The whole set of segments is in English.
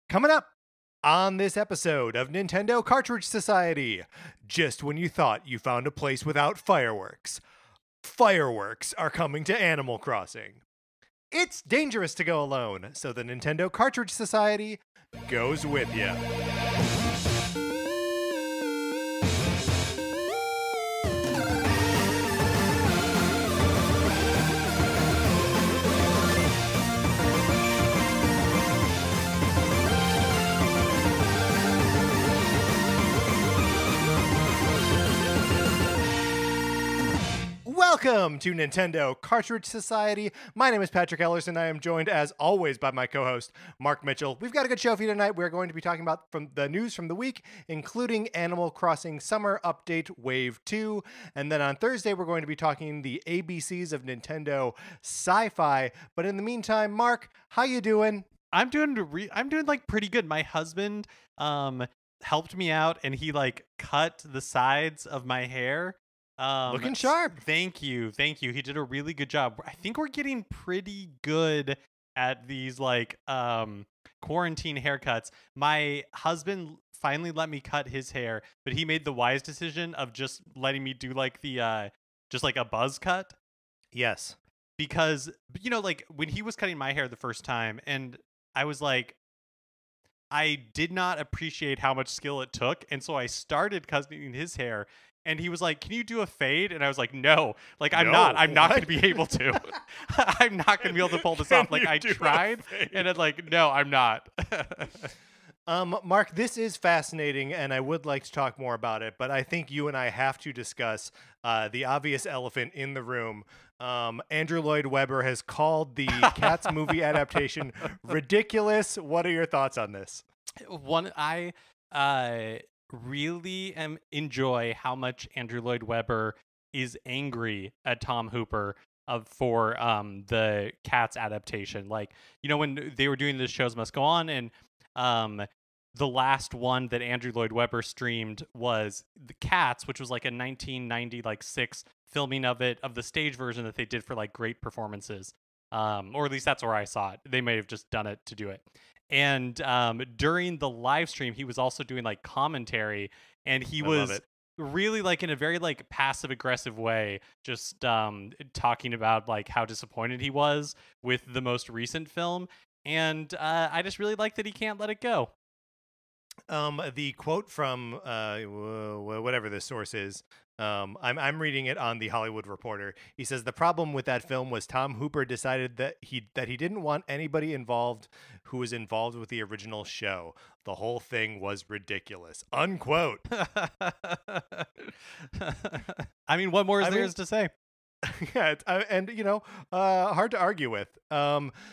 Coming up on this episode of Nintendo Cartridge Society, just when you thought you found a place without fireworks, fireworks are coming to Animal Crossing. It's dangerous to go alone, so the Nintendo Cartridge Society goes with you. Welcome to Nintendo Cartridge Society. My name is Patrick Ellers, and I am joined, as always, by my co-host, Mark Mitchell. We've got a good show for you tonight. We're going to be talking about from the news from the week, including Animal Crossing Summer Update Wave 2. And then on Thursday, we're going to be talking the ABCs of Nintendo Sci-Fi. But in the meantime, Mark, how you doing? I'm doing like pretty good. My husband helped me out, and he like cut the sides of my hair. Looking sharp. Thank you. He did a really good job. I think we're getting pretty good at these like quarantine haircuts. My husband finally let me cut his hair, but he made the wise decision of just letting me do like the just like a buzz cut. Yes. Because like when he was cutting my hair the first time, and I was like, I did not appreciate how much skill it took, and so I started cutting his hair. And he was like, "Can you do a fade?" And I was like, "No, like I'm not going to be able to. I'm not going to be able to pull this off." Like I tried, and it's like, "No, I'm not." Mark, this is fascinating, and I would like to talk more about it, but I think you and I have to discuss the obvious elephant in the room. Andrew Lloyd Webber has called the Cats movie adaptation ridiculous. What are your thoughts on this? I really enjoy how much Andrew Lloyd Webber is angry at Tom Hooper for the Cats adaptation. Like, when they were doing the Shows Must Go On, and the last one that Andrew Lloyd Webber streamed was the Cats, which was like a 1996 filming of the stage version that they did for like great performances. Or at least that's where I saw it. They may have just done it to do it. And during the live stream, he was also doing like commentary, and he was really like in a very like passive aggressive way, just talking about like how disappointed he was with the most recent film. And I just really like that he can't let it go. The quote from whatever this source is, I'm reading it on the Hollywood Reporter. He says the problem with that film was Tom Hooper decided that he didn't want anybody involved who was involved with the original show. The whole thing was ridiculous. Unquote. I mean, what more is there to say? Yeah, hard to argue with.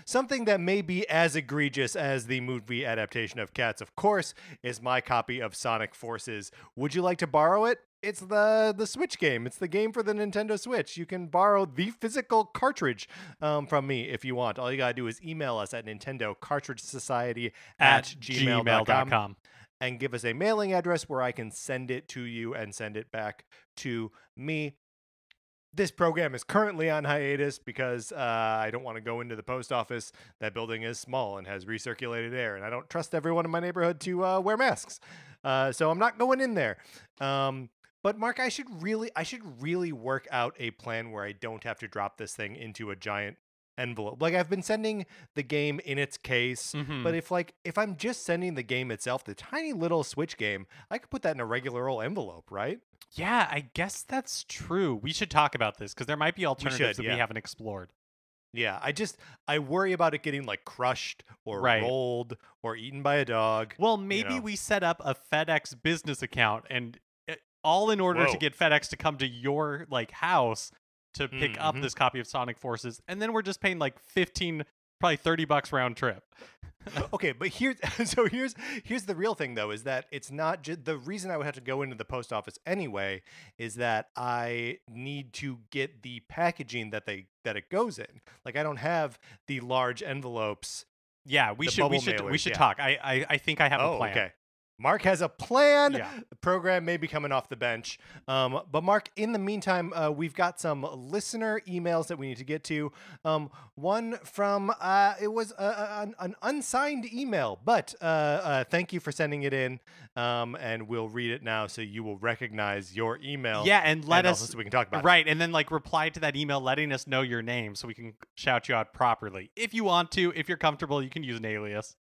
Something that may be as egregious as the movie adaptation of Cats, of course, is my copy of Sonic Forces. Would you like to borrow it? It's the Switch game. It's the game for the Nintendo Switch. You can borrow the physical cartridge from me if you want. All you gotta do is email us at nintendocartridgesociety@gmail.com and give us a mailing address where I can send it to you and send it back to me. This program is currently on hiatus because I don't want to go into the post office. That building is small and has recirculated air, and I don't trust everyone in my neighborhood to wear masks. So I'm not going in there. But Mark, I should really work out a plan where I don't have to drop this thing into a giant envelope. Like I've been sending the game in its case, but if I'm just sending the game itself, the tiny little Switch game, I could put that in a regular old envelope, right? Yeah, I guess that's true. We should talk about this because there might be alternatives that we haven't explored. Yeah, I worry about it getting like crushed or rolled or eaten by a dog. Well, maybe we set up a FedEx business account, and all in order to get FedEx to come to your like house to pick up this copy of Sonic Forces, and then we're just paying like $15, probably $30 round trip. Okay, but here's the real thing though, is that it's not just the reason I would have to go into the post office anyway is that I need to get the packaging that it goes in. Like I don't have the large envelopes. Yeah, we should talk. I think I have a plan. Okay. Mark has a plan. Yeah. The program may be coming off the bench. But Mark, in the meantime, we've got some listener emails that we need to get to. One from, it was an unsigned email, but thank you for sending it in. And we'll read it now so you will recognize your email. Yeah, and let us, also so we can talk about right, and then like reply to that email letting us know your name so we can shout you out properly. If you want to, if you're comfortable, you can use an alias.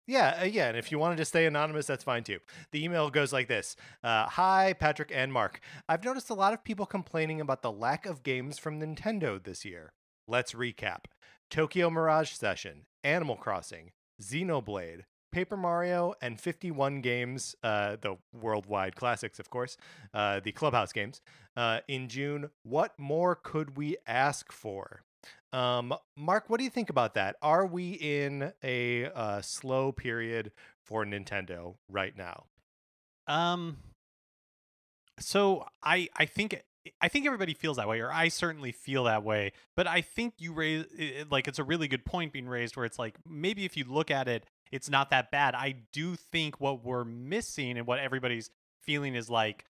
Yeah, and if you wanted to stay anonymous, that's fine too. The email goes like this. Hi, Patrick and Mark. I've noticed a lot of people complaining about the lack of games from Nintendo this year. Let's recap. Tokyo Mirage Session, Animal Crossing, Xenoblade, Paper Mario, and 51 games, the worldwide classics, of course, the Clubhouse games. In June, what more could we ask for? Mark, what do you think about that? Are we in a slow period for Nintendo right now? So I think everybody feels that way, or I certainly feel that way. But I think you raise like it's a really good point being raised, where it's like maybe if you look at it, it's not that bad. I do think what we're missing and what everybody's feeling is like,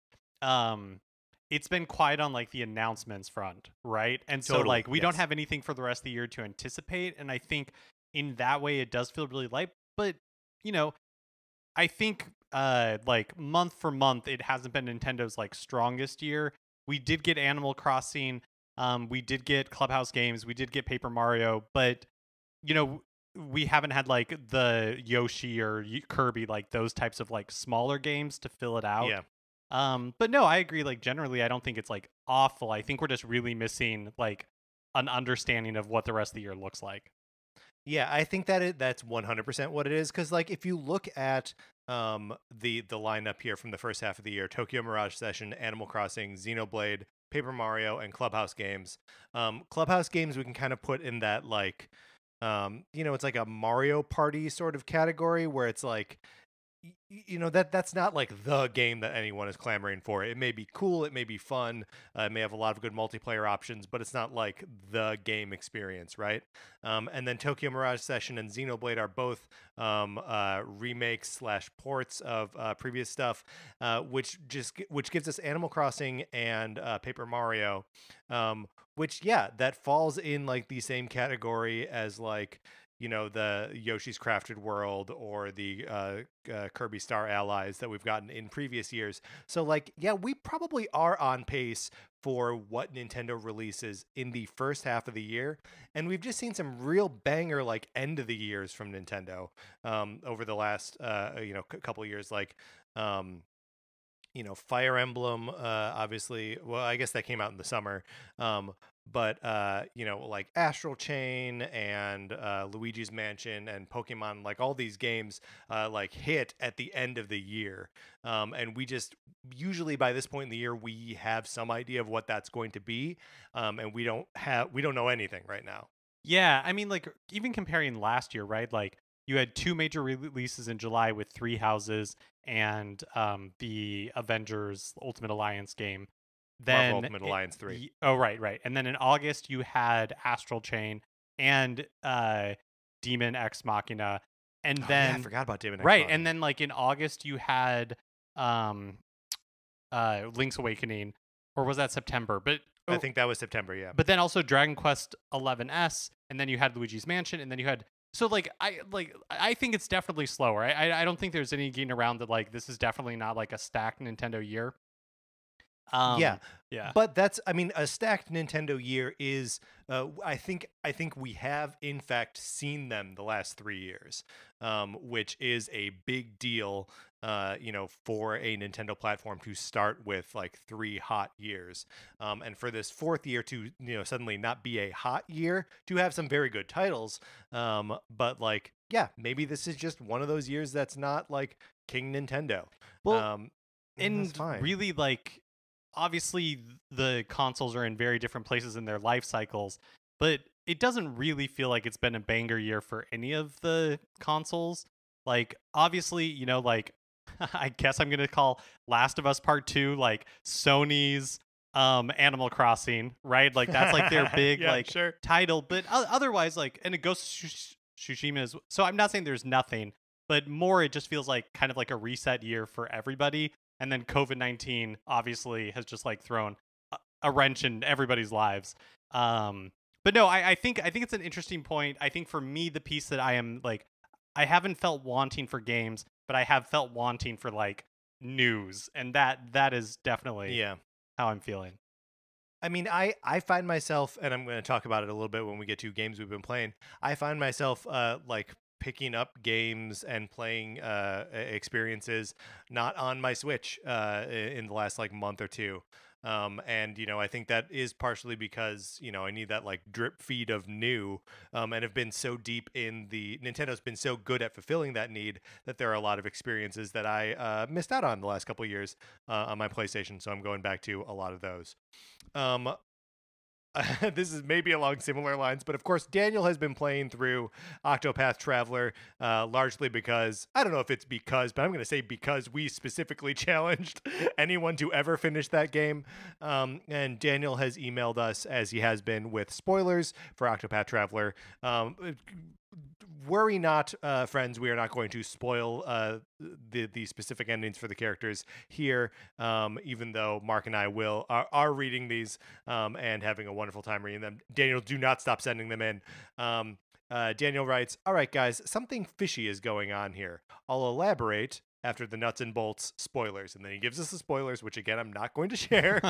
it's been quiet on like the announcements front, right? And so Totally, like we don't yes. have anything for the rest of the year to anticipate, and I think in that way it does feel really light. But you know, I think like month for month it hasn't been Nintendo's like strongest year. We did get Animal Crossing, we did get Clubhouse games, we did get Paper Mario, but you know, we haven't had like the Yoshi or Kirby, like those types of like smaller games to fill it out. Yeah. But no, I agree. Like generally, I don't think it's like awful. I think we're just really missing like an understanding of what the rest of the year looks like. Yeah, I think that's 100% what it is. Because like if you look at the lineup here from the first half of the year, Tokyo Mirage Session, Animal Crossing, Xenoblade, Paper Mario, and Clubhouse games. Clubhouse games we can kind of put in that like it's like a Mario Party sort of category where it's like that's not like the game that anyone is clamoring for. It may be cool, it may be fun, it may have a lot of good multiplayer options, but it's not like the game experience, right? And then Tokyo Mirage Session and Xenoblade are both remakes / ports of previous stuff, which gives us Animal Crossing and Paper Mario, which that falls in like the same category as like the Yoshi's Crafted World or the Kirby Star Allies that we've gotten in previous years. So like, we probably are on pace for what Nintendo releases in the first half of the year. And we've just seen some real banger like end of the years from Nintendo over the last, couple of years. Like, Fire Emblem, obviously, well, I guess that came out in the summer. But like Astral Chain and Luigi's Mansion and Pokemon, like all these games like hit at the end of the year. And we just usually by this point in the year we have some idea of what that's going to be. And we don't know anything right now. Yeah, I mean, like even comparing last year, right? Like you had two major releases in July with Three Houses and the Avengers Ultimate Alliance game. Then Marvel Ultimate Alliance 3. Oh, right. And then in August you had Astral Chain and Demon Ex Machina, and then I forgot about Demon Ex right, Machina. and then like in August you had Link's Awakening, or was that September? But I think that was September, yeah. But then also Dragon Quest 11S, and then you had Luigi's Mansion, and then you had I think it's definitely slower. I don't think there's any getting around that. Like this is definitely not like a stacked Nintendo year. Yeah. But that's, I mean, a stacked Nintendo year is, I think we have in fact seen them the last 3 years, which is a big deal, for a Nintendo platform to start with like 3 hot years, and for this 4th year to suddenly not be a hot year, to have some very good titles, but like maybe this is just one of those years that's not like King Nintendo. Well, and really like. Obviously, the consoles are in very different places in their life cycles, but it doesn't really feel like it's been a banger year for any of the consoles. Like, obviously, like, I guess I'm going to call Last of Us Part 2, like, Sony's Animal Crossing, right? Like, that's, like, their big, title. But otherwise, like, and it goes Tsushima is... So I'm not saying there's nothing, but more it just feels like kind of like a reset year for everybody. And then COVID-19 obviously has just like thrown a wrench in everybody's lives. But no, I think it's an interesting point. I think for me, the piece that I am like, I haven't felt wanting for games, but I have felt wanting for like news, and that is definitely how I'm feeling. I mean, I find myself, and I'm going to talk about it a little bit when we get to games we've been playing. I find myself like picking up games and playing experiences not on my Switch in the last like month or two. And I think that is partially because I need that like drip feed of new, and have been so deep in the Nintendo's been so good at fulfilling that need that there are a lot of experiences that I missed out on the last couple of years on my PlayStation. So I'm going back to a lot of those. Um, this is maybe along similar lines, but of course, Daniel has been playing through Octopath Traveler largely because, I don't know if it's because, but I'm going to say because we specifically challenged anyone to ever finish that game. And Daniel has emailed us, as he has been, with spoilers for Octopath Traveler. Worry not, friends. We are not going to spoil the specific endings for the characters here, even though Mark and I are reading these and having a wonderful time reading them. Daniel, do not stop sending them in. Daniel writes, "All right, guys, something fishy is going on here. I'll elaborate after the nuts and bolts spoilers." And then he gives us the spoilers, which again I'm not going to share.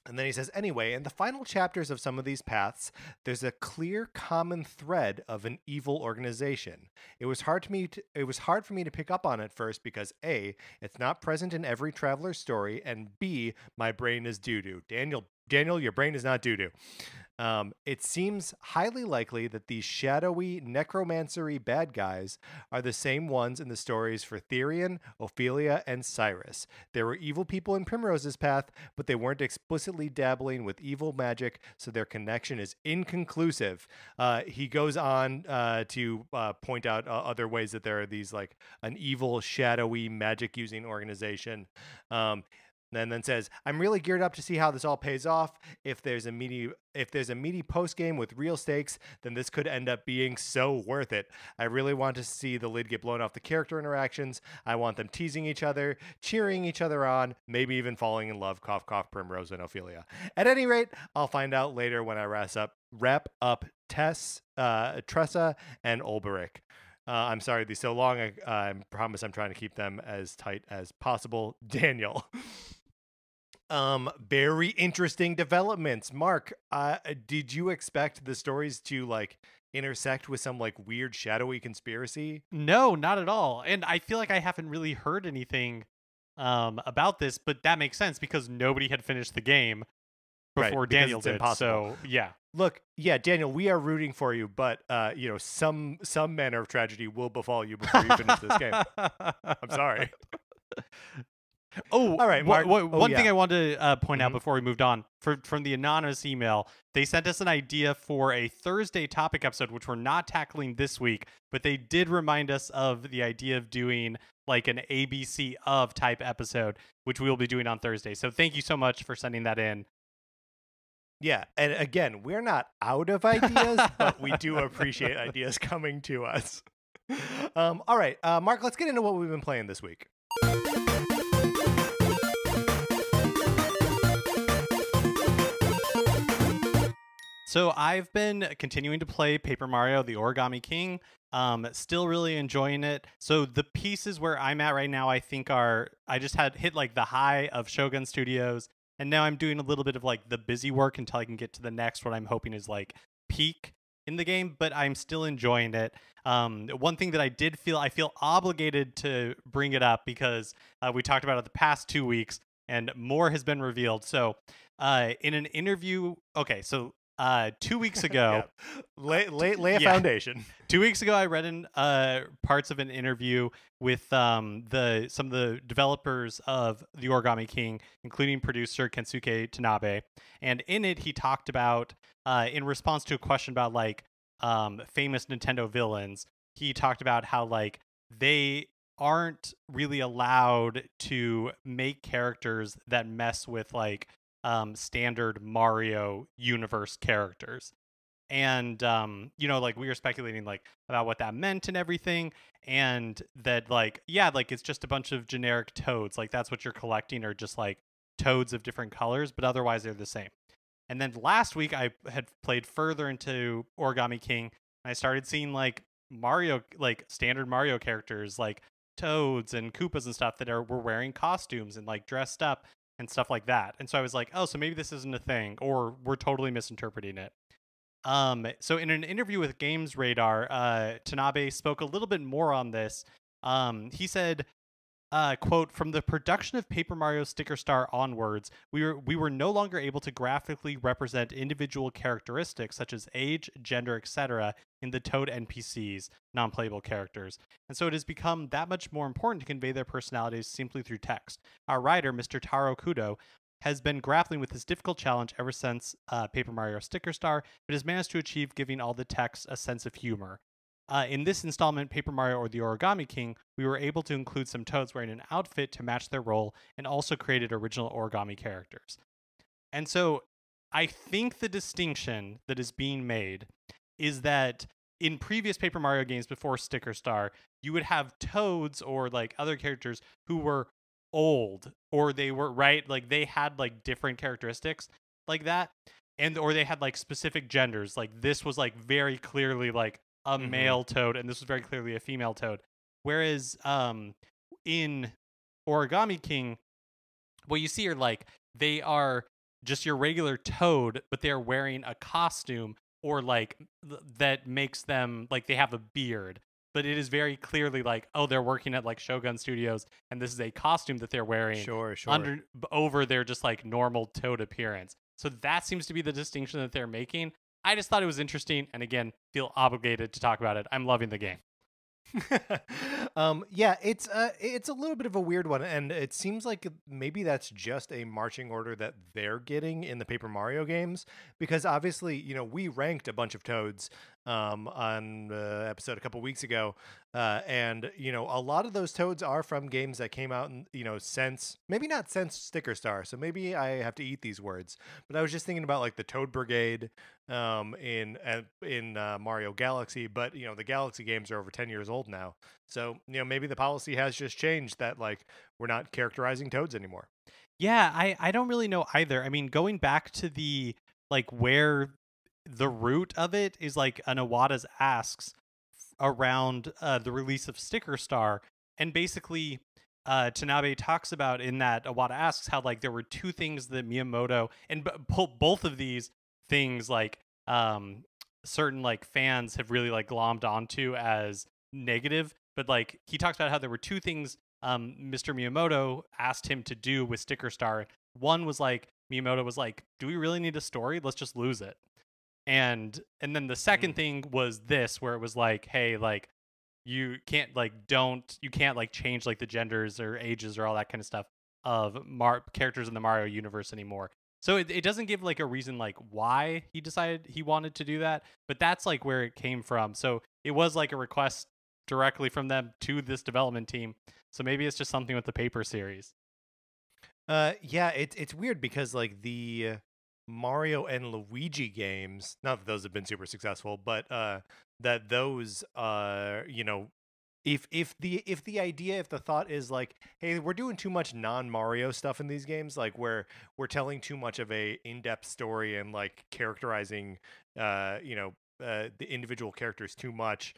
And then he says, "Anyway, in the final chapters of some of these paths, there's a clear common thread of an evil organization. It was hard for me to pick up on at first because A, it's not present in every traveler's story, and B, my brain is doo-doo." Daniel, your brain is not doo-doo. It seems highly likely that these shadowy, necromancery bad guys are the same ones in the stories for Therion, Ophelia, and Cyrus. There were evil people in Primrose's path, but they weren't explicitly dabbling with evil magic, so their connection is inconclusive. He goes on to point out other ways that there are these like an evil, shadowy, magic-using organization. And then says, "I'm really geared up to see how this all pays off. If there's a meaty post game with real stakes, then this could end up being so worth it. I really want to see the lid get blown off the character interactions. I want them teasing each other, cheering each other on, maybe even falling in love. Cough, cough, Primrose and Ophelia. At any rate, I'll find out later when I wrap up Tressa, and Ulberich." I'm sorry these so long. I promise I'm trying to keep them as tight as possible. Daniel. Very interesting developments. Mark, did you expect the stories to like intersect with some like weird shadowy conspiracy? No, not at all. And I feel like I haven't really heard anything about this, but that makes sense because nobody had finished the game before Daniel did. Impossible. So yeah. Look, yeah, Daniel, we are rooting for you, but some manner of tragedy will befall you before you finish this game. I'm sorry. Oh, all right. One thing I wanted to point out before we moved on, from the anonymous email, they sent us an idea for a Thursday topic episode, which we're not tackling this week, but they did remind us of the idea of doing like an ABC of type episode, which we will be doing on Thursday. So thank you so much for sending that in. Yeah, and again, we're not out of ideas, but we do appreciate ideas coming to us. All right, Mark, let's get into what we've been playing this week. So I've been continuing to play Paper Mario, the Origami King. Still really enjoying it. So the pieces where I'm at right now, I think I just had hit like the high of Shogun Studios. And now I'm doing a little bit of like the busy work until I can get to the next, what I'm hoping is like peak in the game, but I'm still enjoying it. One thing that I feel obligated to bring it up because we talked about it the past 2 weeks and more has been revealed. So in an interview, 2 weeks ago, lay a foundation. 2 weeks ago, I read in parts of an interview with some of the developers of the Origami King, including producer Kensuke Tanabe, and in it he talked about in response to a question about like famous Nintendo villains, he talked about how like they aren't really allowed to make characters that mess with like standard Mario universe characters. And you know, like we were speculating like about what that meant and everything, and that like yeah, like it's just a bunch of generic toads, like that's what you're collecting, or just like toads of different colors, but otherwise they're the same. And then last week I had played further into Origami King, and I started seeing like Mario, like standard Mario characters, like Toads and Koopas and stuff that were wearing costumes and like dressed up and stuff like that. And so I was like, oh, so maybe this isn't a thing, or we're totally misinterpreting it. So in an interview with Games Radar, Tanabe spoke a little bit more on this. He said, quote, from the production of Paper Mario Sticker Star onwards, we were no longer able to graphically represent individual characteristics such as age, gender, etc. in the Toad NPCs, non-playable characters. And so it has become that much more important to convey their personalities simply through text. Our writer, Mr. Taro Kudo, has been grappling with this difficult challenge ever since Paper Mario Sticker Star, but has managed to achieve giving all the text a sense of humor. In this installment, Paper Mario or the Origami King, we were able to include some toads wearing an outfit to match their role and also created original origami characters. And so I think the distinction that is being made is that in previous Paper Mario games before Sticker Star, you would have toads or like other characters who were old, or they were right, like they had like different characteristics like that, and or they had like specific genders. Like this was like very clearly like a male toad, and this was very clearly a female toad. Whereas in Origami King, what you see are like they are just your regular toad, but they're wearing a costume, or like that makes them like they have a beard. But it is very clearly like, oh, they're working at like Shogun Studios, and this is a costume that they're wearing Sure. over their just like normal toad appearance. So that seems to be the distinction that they're making. I just thought it was interesting, and again, feel obligated to talk about it. I'm loving the game. Yeah, it's a little bit of a weird one, and it seems like maybe that's just a marching order that they're getting in the Paper Mario games, because obviously, we ranked a bunch of toads on the episode a couple weeks ago, and a lot of those toads are from games that came out since, maybe not since Sticker Star, so maybe I have to eat these words, but I was just thinking about like the Toad Brigade in Mario Galaxy, but the Galaxy games are over 10 years old now, so maybe the policy has just changed that like we're not characterizing toads anymore. Yeah, I don't really know either. I mean, going back to the like where the root of it is like an Iwata's asks around the release of Sticker Star, and basically Tanabe talks about in that Iwata asks how like there were two things that Miyamoto and both of these things like certain like fans have really like glommed onto as negative, but like he talks about how there were two things Mr. Miyamoto asked him to do with Sticker Star. One was like Miyamoto was like, do we really need a story? Let's just lose it. And then the second thing was this, where it was like, hey, like you can't like change like the genders or ages or all that kind of stuff of characters in the Mario universe anymore. So it doesn't give like a reason like why he decided he wanted to do that, but that's like where it came from. So it was like a request directly from them to this development team. So maybe it's just something with the paper series. Yeah, it's weird because like the Mario and Luigi games, not that those have been super successful, but that those if the thought is like, hey, we're doing too much non-Mario stuff in these games, like where we're telling too much of a in-depth story and like characterizing the individual characters too much,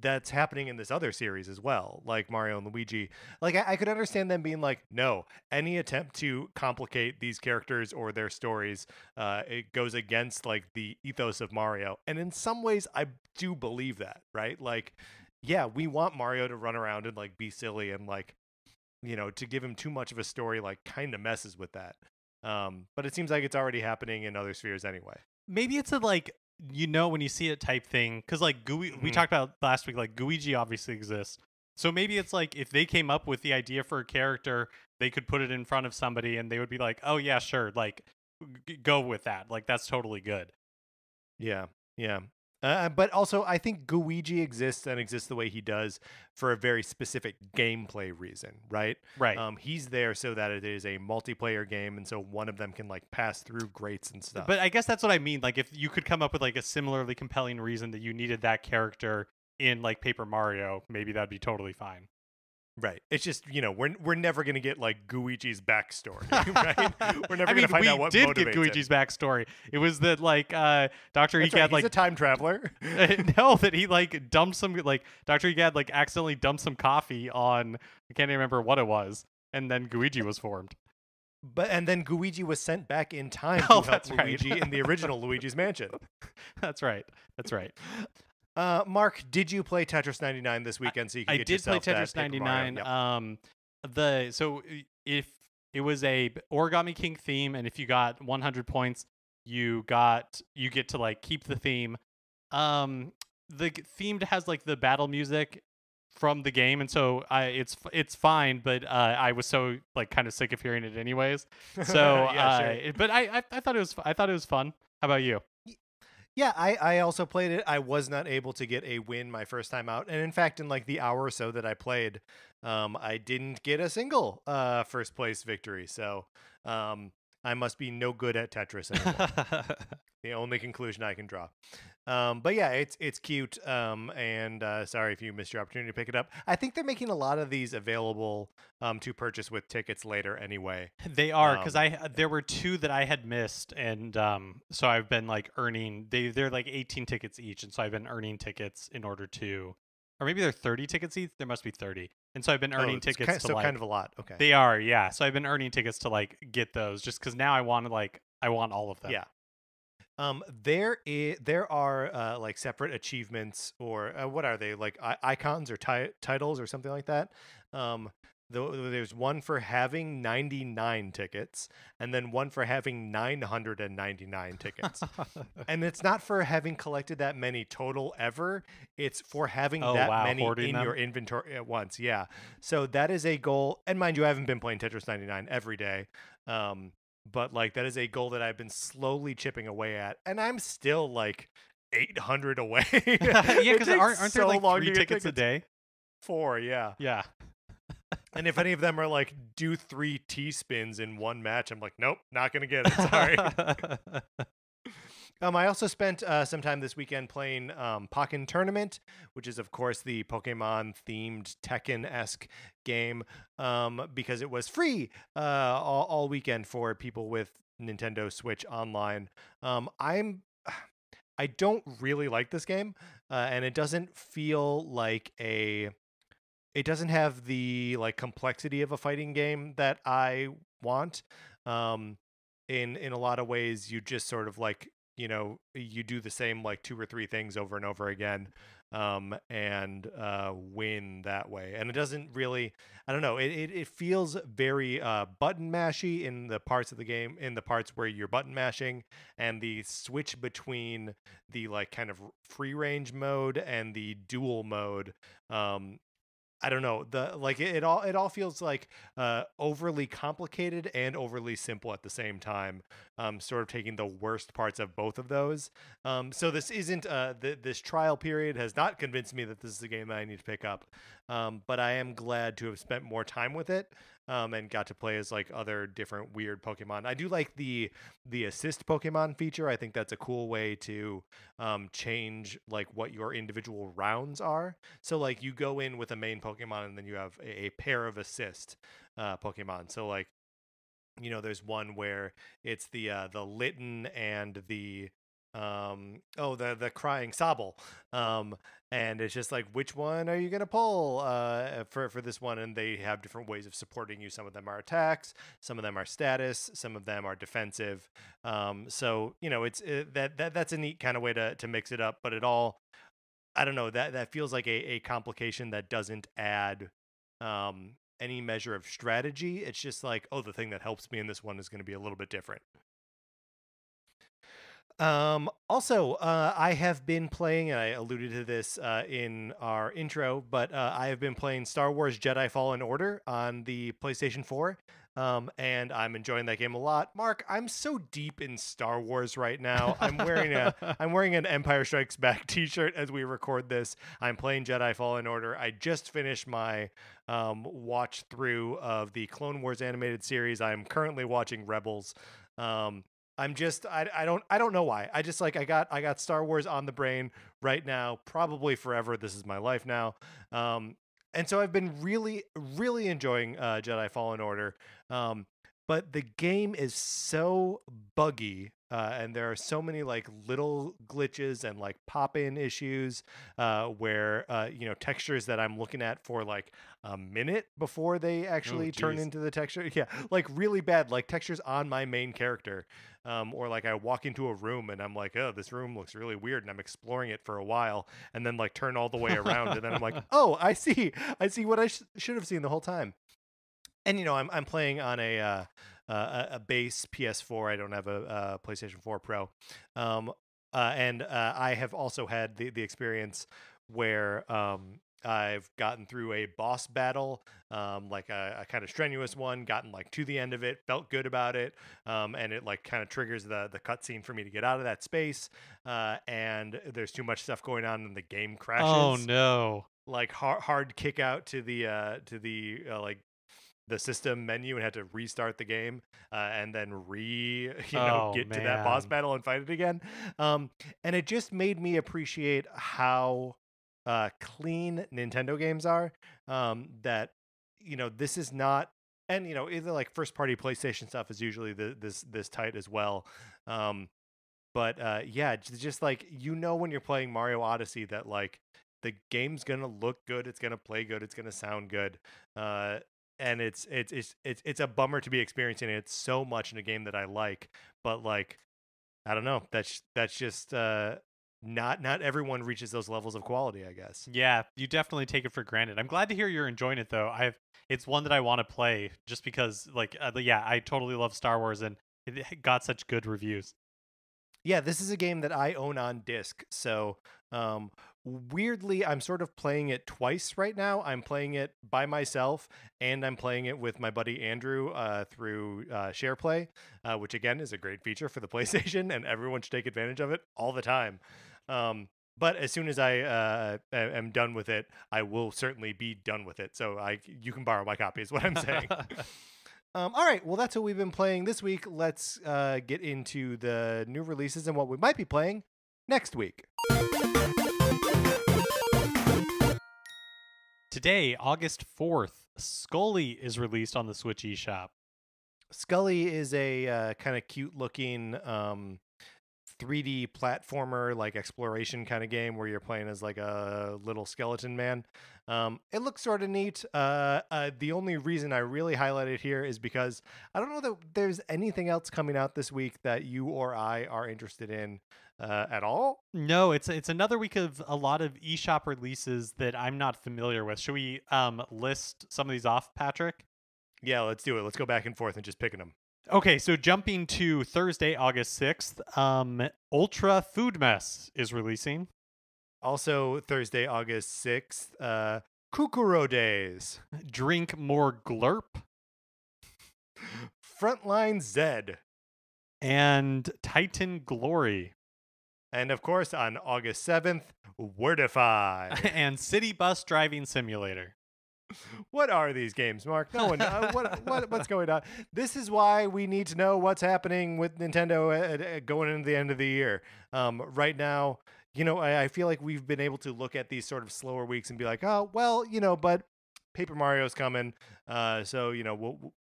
that's happening in this other series as well, like Mario and Luigi. Like I could understand them being like, no, any attempt to complicate these characters or their stories, it goes against like the ethos of Mario, and in some ways I do believe that, right? Like, yeah, we want Mario to run around and like be silly, and like to give him too much of a story like kind of messes with that. But it seems like it's already happening in other spheres anyway. Maybe it's a like when you see it type thing, because like we talked about last week, like Guigi obviously exists. So maybe it's like if they came up with the idea for a character, they could put it in front of somebody and they would be like, oh yeah, sure, like go with that, like that's totally good. Yeah. But also, I think Guiji exists and exists the way he does for a very specific gameplay reason, right? Right. He's there so that it is a multiplayer game, and so one of them can like pass through grates and stuff. But I guess that's what I mean. Like, if you could come up with like a similarly compelling reason that you needed that character in like Paper Mario, maybe that'd be totally fine. Right. It's just, we're never going to get like Guichi's backstory, right? We're never going to find out what we motivates did get Guichi's him. backstory. It was that like Dr. That's Egad right. like He's a time traveler. no, that he like dumped some like Dr. Egad like accidentally dumped some coffee on I can't even remember what it was, and then Guiji was formed. And then Guiji was sent back in time to help Luigi in the original Luigi's Mansion. That's right. That's right. Mark, did you play Tetris 99 this weekend so you could get yourself that? I did play Tetris 99. Yep. So if it was a Origami King theme, and if you got 100 points, you get to like keep the theme. The theme has like the battle music from the game, and so it's fine, but I was so like kind of sick of hearing it anyways. So sure. But I thought it was fun. How about you? Yeah, I also played it. I was not able to get a win my first time out, and in fact, in like the hour or so that I played, I didn't get a single first place victory. So I must be no good at Tetris anymore. The only conclusion I can draw. But yeah, it's cute. And sorry if you missed your opportunity to pick it up. I think they're making a lot of these available to purchase with tickets later anyway. They are, because there were two that I had missed, and so I've been like earning. They're like 18 tickets each, and so I've been earning tickets in order to, or maybe they're 30 tickets each. There must be 30, and so I've been earning tickets to so like kind of a lot. Okay, they are, yeah. So I've been earning tickets to like get those, just because now I want all of them. Yeah. There are like separate achievements or what are they like icons or titles or something like that. There's one for having 99 tickets and then one for having 999 tickets. And it's not for having collected that many total ever. It's for having many in your inventory at once. Yeah. So that is a goal. And mind you, I haven't been playing Tetris 99 every day. But like that is a goal that I've been slowly chipping away at, and I'm still like 800 away. Yeah, because aren't there like 3 tickets a day? 4, yeah. Yeah. And if any of them are like do 3 T-spins in one match, I'm like, nope, not gonna get it. Sorry. I also spent some time this weekend playing Pokken Tournament, which is, of course, the Pokemon-themed Tekken-esque game, because it was free all weekend for people with Nintendo Switch Online. I don't really like this game, and it doesn't feel like it doesn't have the like complexity of a fighting game that I want. In a lot of ways, you just sort of like you do the same like 2 or 3 things over and over again, and win that way. And it doesn't really, I don't know, it feels very button mashy in the parts of the game, in the parts where you're button mashing, and the switch between the like kind of free range mode and the dual mode. I don't know, it all feels like overly complicated and overly simple at the same time. Sort of taking the worst parts of both of those. So this isn't this trial period has not convinced me that this is a game that I need to pick up. But I am glad to have spent more time with it. And got to play as like other different weird Pokemon. I do like the assist Pokemon feature. I think that's a cool way to change like what your individual rounds are. So like you go in with a main Pokemon and then you have a pair of assist Pokemon. So like there's one where it's the Litten and the the crying Sobble, and it's just like, which one are you gonna pull for this one? And they have different ways of supporting you. Some of them are attacks, some of them are status, some of them are defensive. So it's that's a neat kind of way to mix it up, but it all, I don't know, that feels like a complication that doesn't add any measure of strategy. It's just like, the thing that helps me in this one is going to be a little bit different. Also, I have been playing, and I alluded to this in our intro, but I have been playing Star Wars Jedi Fallen Order on the PlayStation 4. and I'm enjoying that game a lot. Mark, I'm so deep in Star Wars right now. I'm wearing an Empire Strikes Back T-shirt as we record this. I'm playing Jedi Fallen Order. I just finished my watch through of the Clone Wars animated series. I'm currently watching Rebels. I don't know why. I got Star Wars on the brain right now, probably forever. This is my life now. And so I've been really, really enjoying Jedi Fallen Order. Um, but the game is so buggy, and there are so many like little glitches and like pop-in issues where textures that I'm looking at for like a minute before they Oh, actually turn geez. into the texture. Yeah, like really bad, like textures on my main character. Or like I walk into a room and I'm like, oh, this room looks really weird, and I'm exploring it for a while, and then like turn all the way around, and then I'm like, oh, I see what I should have seen the whole time. And I'm playing on a base PS4. I don't have a PlayStation 4 Pro, um, and I have also had the experience where I've gotten through a boss battle, like a kind of strenuous one, gotten like to the end of it, felt good about it, and it like kind of triggers the cutscene for me to get out of that space, and there's too much stuff going on and the game Oh crashes, no. like hard kick out to the like the system menu and had to restart the game, and then Oh get to that boss man. battle and fight it again. And it just made me appreciate how clean Nintendo games are. That this is not, and either like first party PlayStation stuff is usually this tight as well. Um, but yeah, just like when you're playing Mario Odyssey that like the game's gonna look good, it's gonna play good, it's gonna sound good, uh, and it's a bummer to be experiencing it so much in a game that I like, but like I don't know, that's just not everyone reaches those levels of quality, I guess. Yeah, you definitely take it for granted. I'm glad to hear you're enjoying it though. It's one that I want to play just because like yeah, I totally love Star Wars and it got such good reviews. Yeah, this is a game that I own on disc. So, weirdly, I'm sort of playing it twice right now. I'm playing it by myself, and I'm playing it with my buddy Andrew through SharePlay, which again is a great feature for the PlayStation, and everyone should take advantage of it all the time. But as soon as I am done with it, I will certainly be done with it. So you can borrow my copy, is what I'm saying. All right, well, that's what we've been playing this week. Let's get into the new releases and what we might be playing next week. Today, August 4th, Scully is released on the Switch eShop. Scully is a kind of cute looking 3D platformer, like exploration kind of game where you're playing as like a little skeleton man. It looks sort of neat. The only reason I really highlight it here is because I don't know that there's anything else coming out this week that you or I are interested in at all. No, it's another week of a lot of eShop releases that I'm not familiar with. Should we list some of these off, Patrick? Yeah, let's do it. Let's go back and forth and just picking them. Okay, so jumping to Thursday, August 6th, Ultra Food Mess is releasing. Also, Thursday, August 6th, Kukuro Days. Drink More Glurp. Frontline Zed. And Titan Glory. And of course, on August 7th, Wordify. And City Bus Driving Simulator. What are these games, Mark? No one. What's going on? This is why we need to know what's happening with Nintendo going into the end of the year. Right now, I feel like we've been able to look at these sort of slower weeks and be like, oh, well, but Paper Mario's coming, so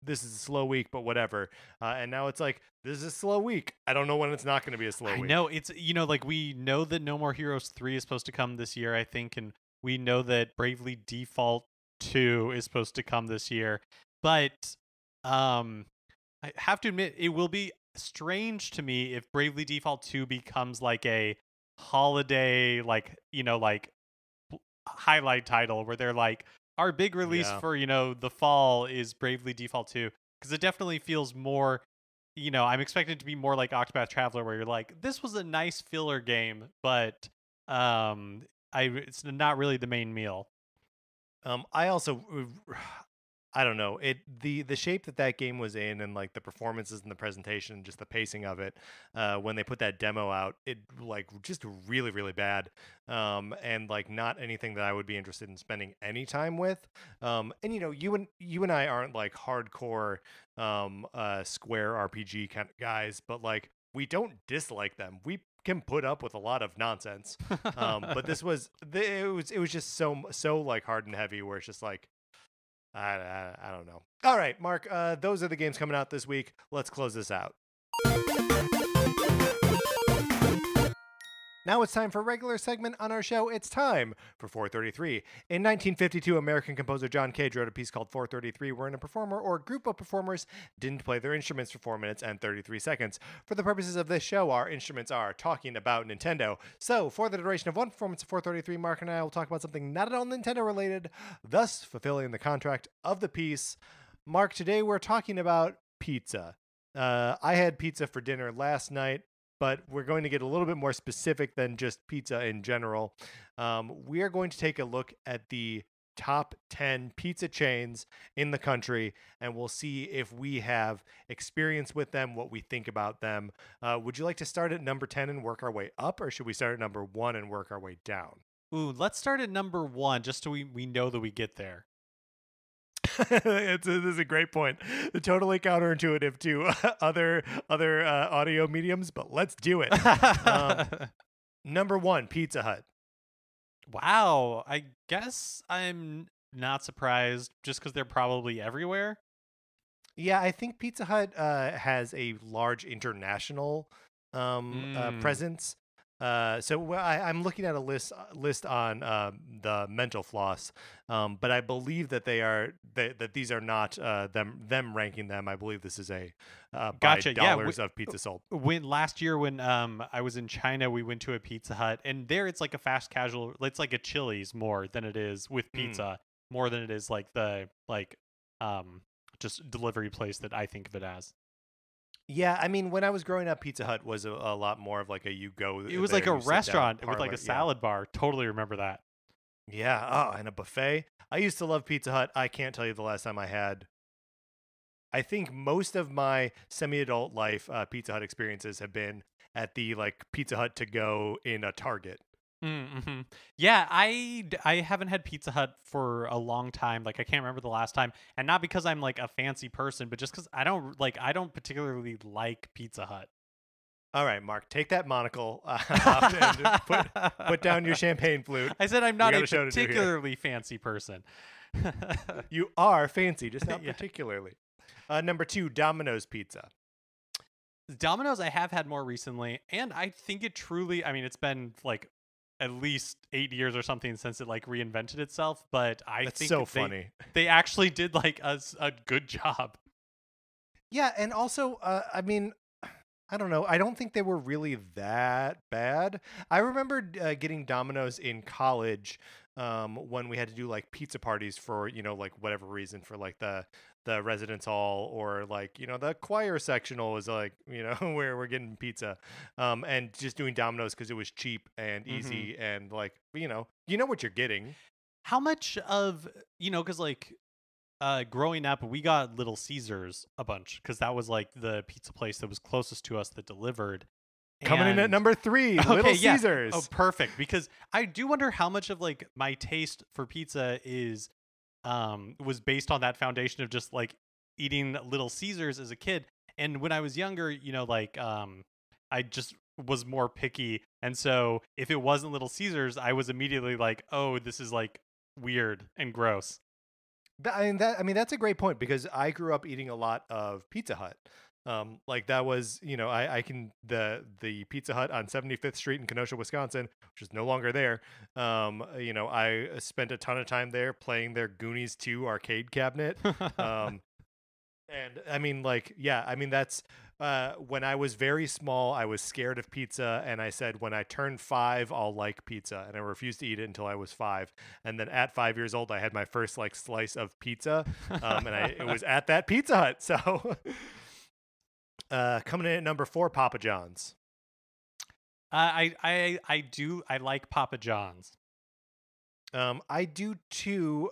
this is a slow week, but whatever. And now it's like this is a slow week. I don't know when it's not going to be a slow week. I know it's like we know that No More Heroes 3 is supposed to come this year, I think, and we know that Bravely Default 2 is supposed to come this year, but I have to admit it will be strange to me if Bravely Default 2 becomes like a holiday like highlight title where they're like our big release for the fall is Bravely Default 2, because it definitely feels more I'm expecting it to be more like Octopath Traveler where you're like this was a nice filler game, but it's not really the main meal. I also I don't know. The shape that game was in, and like the performances and the presentation, just the pacing of it. When they put that demo out, it like just really really bad. And like not anything that I would be interested in spending any time with. And you and I aren't like hardcore Square RPG kind of guys, but like we don't dislike them. We can put up with a lot of nonsense. But it was just so like hard and heavy, where it's just like I don't know. All right, Mark. Those are the games coming out this week. Let's close this out. Now it's time for a regular segment on our show. It's time for 433. In 1952, American composer John Cage wrote a piece called 433, wherein a performer or group of performers didn't play their instruments for 4 minutes and 33 seconds. For the purposes of this show, our instruments are talking about Nintendo. So, for the duration of one performance of 433, Mark and I will talk about something not at all Nintendo related, thus fulfilling the contract of the piece. Mark, today we're talking about pizza. I had pizza for dinner last night, but we're going to get a little bit more specific than just pizza in general. We are going to take a look at the top 10 pizza chains in the country, and we'll see if we have experience with them, what we think about them. Would you like to start at number 10 and work our way up, or should we start at number 1 and work our way down? Ooh, let's start at number 1, just so we know that we get there. This is a great point. Totally counterintuitive to other audio mediums, but let's do it. Number 1, Pizza Hut. Wow, I guess I'm not surprised, just because they're probably everywhere. Yeah, I think Pizza Hut has a large international presence. I'm looking at a list on the Mental Floss, but I believe that that these are not them ranking them. I believe this is a Gotcha. by dollars of pizza sold. When last year when I was in China, we went to a Pizza Hut, and there it's like a fast casual. It's like a Chili's more than it is with pizza, more than it is like the just delivery place that I think of it as. Yeah, I mean, when I was growing up, Pizza Hut was a lot more of like a you go. It was there, like a you sit down, restaurant with parlor. like a salad bar. Totally remember that. Yeah. Oh, and a buffet. I used to love Pizza Hut. I can't tell you the last time I had. I think most of my semi-adult life Pizza Hut experiences have been at the like Pizza Hut to go in a Target. Mm-hmm. Yeah, I haven't had Pizza Hut for a long time. Like I can't remember the last time, and not because I'm like a fancy person, but just because I don't particularly like Pizza Hut. All right, Mark, take that monocle off and put down your champagne flute. I said I'm not a particularly fancy person. You are fancy, just not particularly. Number 2, Domino's Pizza. Domino's I have had more recently, and I think it truly. I mean, it's been like at least 8 years or something since it like reinvented itself, but I That's think so funny. They actually did like a good job. Yeah, and also, I mean, I don't know. I don't think they were really that bad. I remember getting Domino's in college when we had to do like pizza parties for like whatever reason, for like the residence hall, or like the choir sectional is like where we're getting pizza, and just doing Domino's because it was cheap and easy, and like you know what you're getting. How much of because like growing up we got Little Caesars a bunch because that was like the pizza place that was closest to us that delivered. Coming in at number 3, okay, Little Caesars. Oh, perfect. Because I do wonder how much of like my taste for pizza was based on that foundation of just like eating Little Caesars as a kid. And when I was younger, I just was more picky. And so if it wasn't Little Caesars, I was immediately like, oh, this is like weird and gross. I mean, that's a great point, because I grew up eating a lot of Pizza Hut. Like that was, I can the Pizza Hut on 75th Street in Kenosha, Wisconsin, which is no longer there. I spent a ton of time there playing their Goonies 2 arcade cabinet. And I mean, like, yeah, I mean, that's when I was very small, I was scared of pizza. And I said, when I turn 5, I'll like pizza. And I refused to eat it until I was 5. And then at 5 years old, I had my first like slice of pizza. And it was at that Pizza Hut. So coming in at number 4, Papa John's. I like Papa John's. I do too.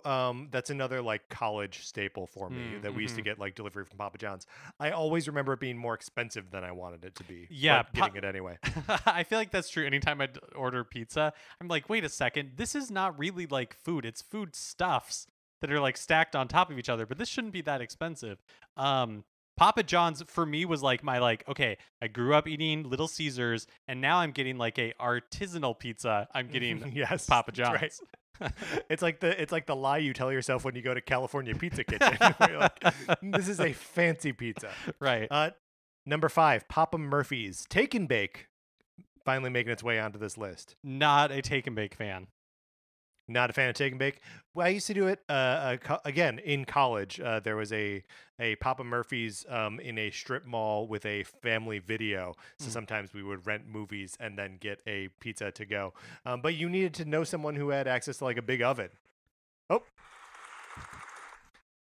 That's another like college staple for me that we used to Mm-hmm. get like delivery from Papa John's. I always remember it being more expensive than I wanted it to be, Yeah, but getting it anyway. I feel like that's true. Anytime I order pizza, I'm like, wait a second, this is not really like food. It's food stuffs that are like stacked on top of each other, but this shouldn't be that expensive. Um, Papa John's for me was like my like, okay, I grew up eating Little Caesars, and now I'm getting like a artisanal pizza. I'm getting Yes, Papa that's right. John's. It's like the lie you tell yourself when you go to California Pizza Kitchen. Where you're like, this is a fancy pizza. Right. Uh, Number 5, Papa Murphy's Take and Bake, finally making its way onto this list. Not a take and bake fan. Not a fan of Take and Bake. Well, I used to do it again in college. There was a Papa Murphy's in a strip mall with a family video. So Mm. sometimes we would rent movies and then get a pizza to go. But you needed to know someone who had access to like a big oven. Oh,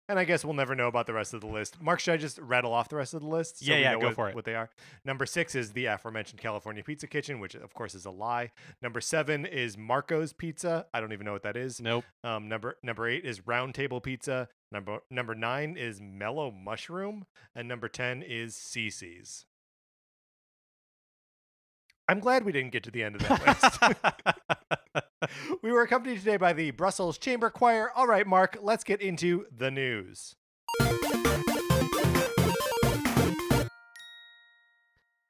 and I guess we'll never know about the rest of the list. Mark, should I just rattle off the rest of the list? Yeah, we yeah, know go for it. what they are. Number 6 is the aforementioned California Pizza Kitchen, which of course is a lie. Number 7 is Marco's Pizza. I don't even know what that is. Nope. Number 8 is Round Table Pizza. Number 9 is Mellow Mushroom, and number 10 is Cece's. I'm glad we didn't get to the end of that list. We were accompanied today by the Brussels Chamber Choir. All right, Mark, let's get into the news.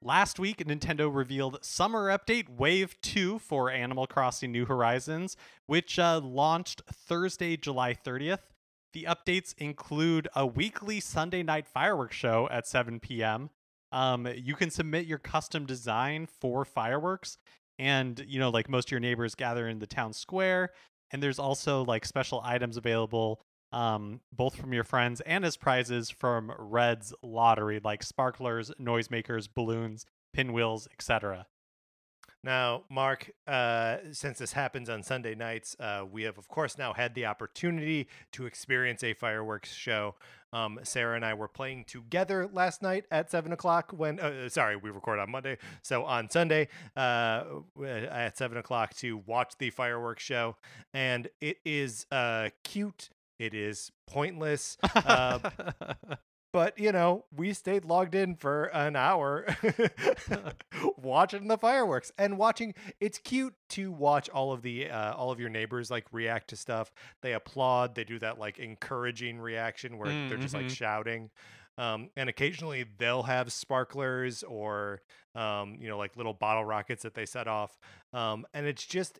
Last week, Nintendo revealed Summer Update Wave 2 for Animal Crossing New Horizons, which launched Thursday, July 30th. The updates include a weekly Sunday night fireworks show at 7 p.m. You can submit your custom design for fireworks, and, you know, like most of your neighbors gather in the town square. And there's also like special items available, both from your friends and as prizes from Red's lottery, like sparklers, noisemakers, balloons, pinwheels, etc. Now, Mark, since this happens on Sunday nights, we have, of course, now had the opportunity to experience a fireworks show. Sarah and I were playing together last night at 7 o'clock when, sorry, we record on Monday. So on Sunday at 7 o'clock to watch the fireworks show. And it is cute. It is pointless. But, you know, we stayed logged in for an hour watching the fireworks and watching. It's cute to watch all of your neighbors like react to stuff. They applaud. They do that like encouraging reaction where they're just like shouting. And occasionally they'll have sparklers or, like little bottle rockets that they set off. And it's just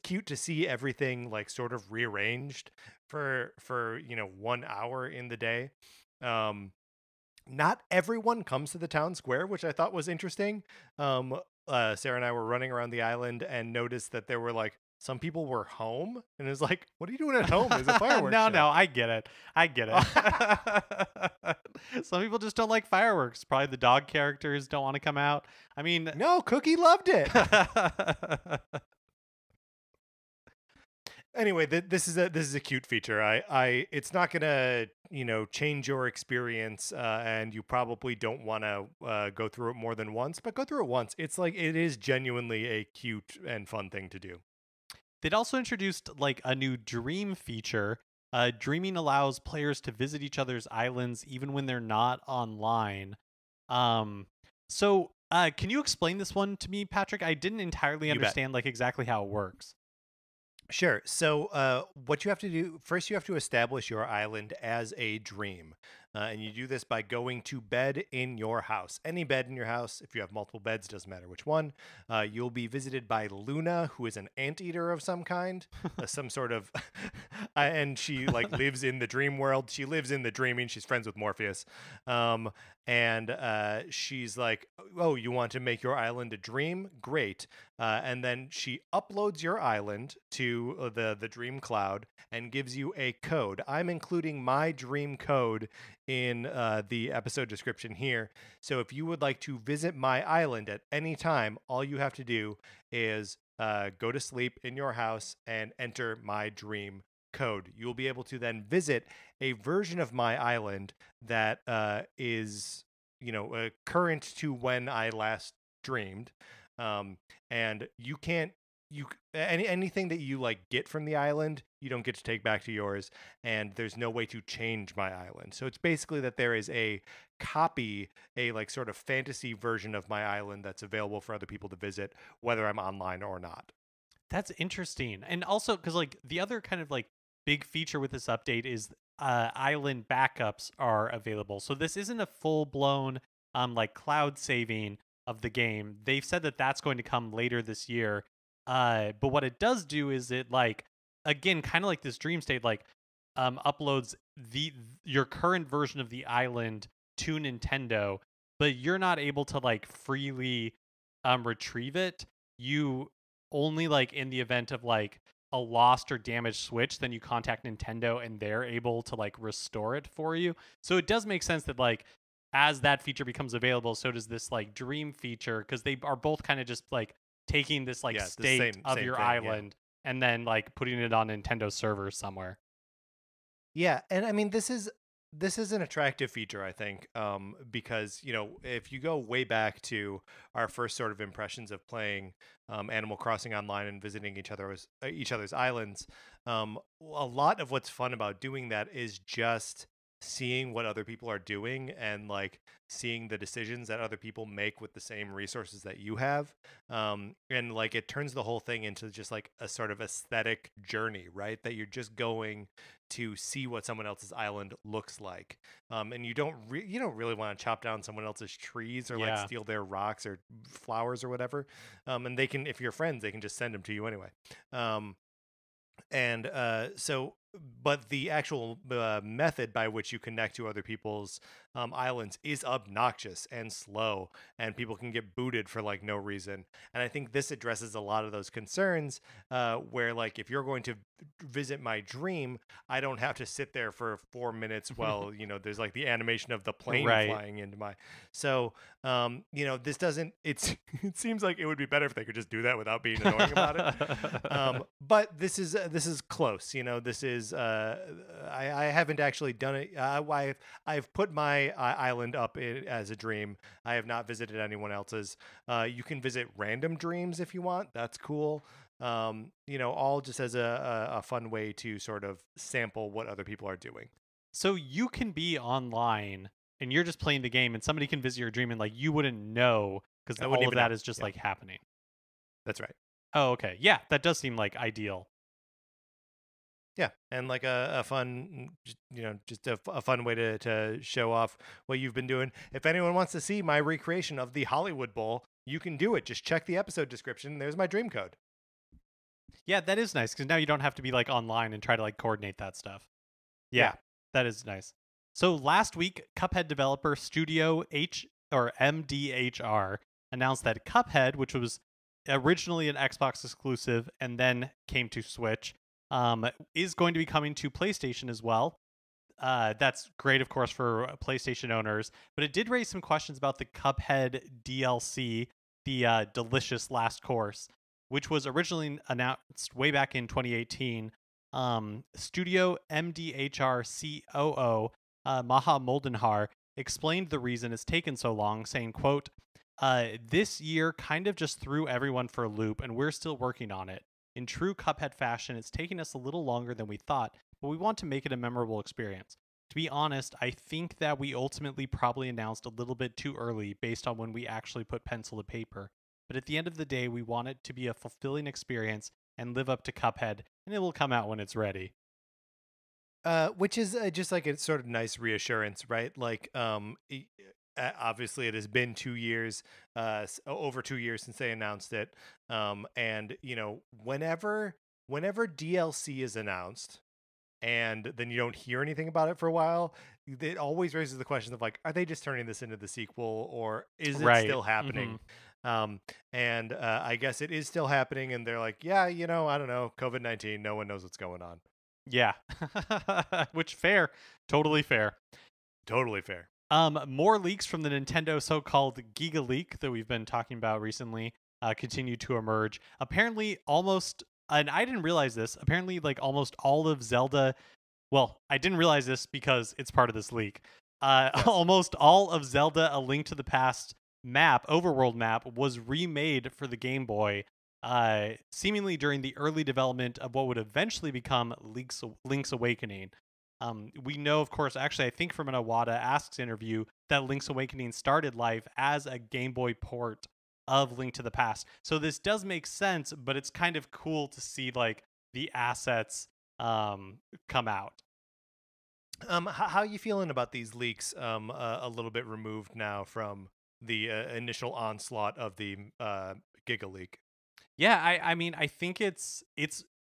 cute to see everything like sort of rearranged for 1 hour in the day. Not everyone comes to the town square, which I thought was interesting. Sarah and I were running around the island and noticed that there were like some people were home, and it was like, "What are you doing at home? There's a fireworks show." No, I get it. Some people just don't like fireworks. Probably the dog characters don't want to come out. I mean, No, Cookie loved it. Anyway, this is a cute feature. It's not gonna change your experience, and you probably don't want to go through it more than once. But go through it once. It's like it is genuinely a cute and fun thing to do. They'd also introduced like a new dream feature. Dreaming allows players to visit each other's islands even when they're not online. So can you explain this one to me, Patrick? I didn't entirely You bet. understand like exactly how it works. Sure. So, what you have to do first, you have to establish your island as a dream. And you do this by going to bed in your house. Any bed in your house. If you have multiple beds, doesn't matter which one. You'll be visited by Luna, who is an anteater of some kind, some sort of, and she like lives in the dream world. She lives in the dreaming. She's friends with Morpheus. And she's like, "Oh, you want to make your island a dream? Great." And then she uploads your island to the dream cloud and gives you a code. I'm including my dream code in the episode description here. So if you would like to visit my island at any time, all you have to do is go to sleep in your house and enter my dream code. You'll be able to then visit a version of my island that is current to when I last dreamed. And you can't anything that you like get from the island, you don't get to take back to yours, and there's no way to change my island. So it's basically that there is a copy, a like sort of fantasy version of my island that's available for other people to visit, whether I'm online or not. That's interesting. And also because like the other kind of like big feature with this update is island backups are available. So this isn't a full blown like cloud saving of the game. They've said that that's going to come later this year. But what it does do is it like again kind of like this dream state like uploads your current version of the island to Nintendo, but you're not able to like freely retrieve it. You only like in the event of like a lost or damaged Switch, then you contact Nintendo and they're able to like restore it for you. So it does make sense that like as that feature becomes available, so does this like dream feature, because they are both kind of just like taking this like state of your island and then like putting it on Nintendo servers somewhere. Yeah, and I mean this is an attractive feature, I think, because if you go way back to our first sort of impressions of playing Animal Crossing online and visiting each other's islands, a lot of what's fun about doing that is just seeing what other people are doing and like seeing the decisions that other people make with the same resources that you have, and like it turns the whole thing into just like a sort of aesthetic journey, right? That you're just going to see what someone else's island looks like, and you don't really want to chop down someone else's trees or like steal their rocks or flowers or whatever, and they can, if you're friends, they can just send them to you anyway. And so but the actual method by which you connect to other people's islands is obnoxious and slow, and people can get booted for like no reason. And I think this addresses a lot of those concerns, where like if you're going to visit my dream, I don't have to sit there for 4 minutes while there's like the animation of the plane flying into my. So this doesn't. It seems like it would be better if they could just do that without being annoying about it. But this is close. This is I haven't actually done it. I've put my island up as a dream. I have not visited anyone else's. You can visit random dreams if you want. That's cool. All just as a fun way to sort of sample what other people are doing. So you can be online and you're just playing the game, and somebody can visit your dream and like you wouldn't know because all of that is just like happening. That's right. Oh, okay. Yeah, that does seem like ideal. Yeah, and like a fun, just a fun way to show off what you've been doing. If anyone wants to see my recreation of the Hollywood Bowl, you can do it. Just check the episode description. There's my dream code. Yeah, that is nice because now you don't have to be like online and try to like coordinate that stuff. Yeah, that is nice. So last week, Cuphead developer Studio MDHR announced that Cuphead, which was originally an Xbox exclusive and then came to Switch, is going to be coming to PlayStation as well. That's great, of course, for PlayStation owners, but it did raise some questions about the Cuphead DLC, the Delicious Last Course, which was originally announced way back in 2018. Studio MDHR COO Maha Moldenhar explained the reason it's taken so long, saying, quote, this year kind of just threw everyone for a loop, and we're still working on it. In true Cuphead fashion, it's taking us a little longer than we thought, but we want to make it a memorable experience. To be honest, I think that we ultimately probably announced a little bit too early based on when we actually put pencil to paper. But at the end of the day, we want it to be a fulfilling experience and live up to Cuphead, and it will come out when it's ready. Which is just like a sort of nice reassurance, right? Like, obviously it has been 2 years, over 2 years since they announced it. And whenever DLC is announced and then you don't hear anything about it for a while, it always raises the question of like, are they just turning this into the sequel, or is it still happening? And I guess it is still happening, and they're like, yeah, I don't know, COVID-19, no one knows what's going on. Yeah. Which fair. Totally fair. Totally fair. More leaks from the Nintendo so-called Giga Leak that we've been talking about recently continue to emerge. Apparently almost, and I didn't realize this, apparently like almost all of Zelda, well, I didn't realize this because it's part of this leak. Yes. Almost all of Zelda A Link to the Past map, overworld map, was remade for the Game Boy seemingly during the early development of what would eventually become Link's Awakening. We know, of course, actually, I think from an Iwata Asks interview, that Link's Awakening started life as a Game Boy port of Link to the Past. So this does make sense, but it's kind of cool to see like the assets come out. How you feeling about these leaks? A little bit removed now from the initial onslaught of the Giga leak. Yeah, I mean, I think it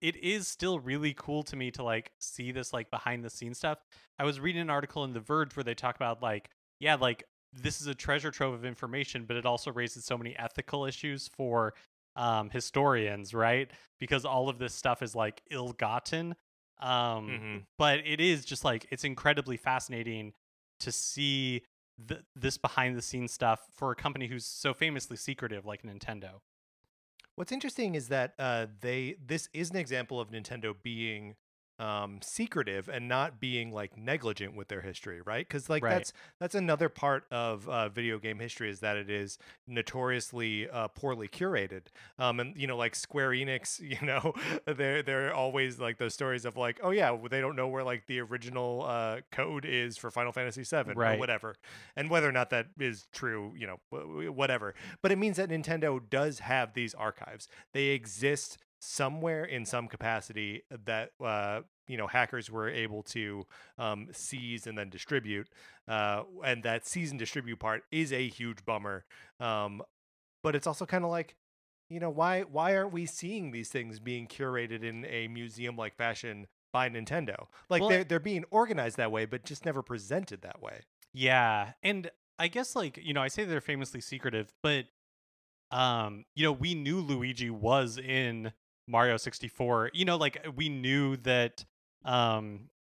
is still really cool to me to like see this like behind the scenes stuff. I was reading an article in The Verge where they talk about like, yeah, like this is a treasure trove of information, but it also raises so many ethical issues for historians, right? Because all of this stuff is like ill-gotten. Hmm. But it is just like it's incredibly fascinating to see this behind the scenes stuff for a company who's so famously secretive like Nintendo. What's interesting is that this is an example of Nintendo being secretive and not being like negligent with their history, right? Because like Right. that's another part of video game history is that it is notoriously poorly curated. And you know, like Square Enix, you know, they're always like those stories of like, oh yeah, well, they don't know where like the original code is for Final Fantasy VII or Right. whatever, and whether or not that is true, you know, whatever. But it means that Nintendo does have these archives. They exist somewhere in some capacity that you know, hackers were able to seize and then distribute. And that seize and distribute part is a huge bummer. But it's also kind of like, you know, why aren't we seeing these things being curated in a museum like fashion by Nintendo? Like Well, they're being organized that way, but just never presented that way. yeah. And I guess like, you know, I say they're famously secretive, but you know, we knew Luigi was in Mario 64. You know, like we knew that